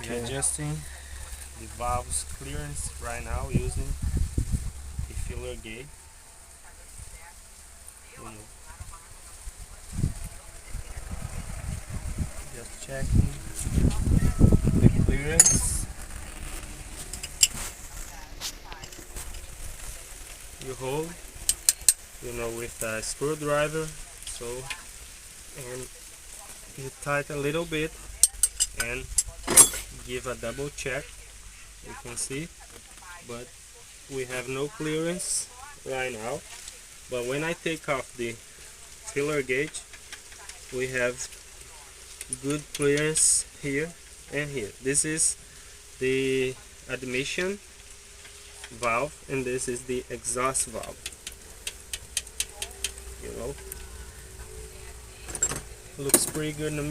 We're adjusting the valve's clearance right now using a filler gauge. Just checking the clearance. You hold, with a screwdriver, so, and you tighten a little bit and give a double check. You can see, but we have no clearance right now. But when I take off the filler gauge, we have good clearance here and here. This is the admission valve and this is the exhaust valve. Looks pretty good to me.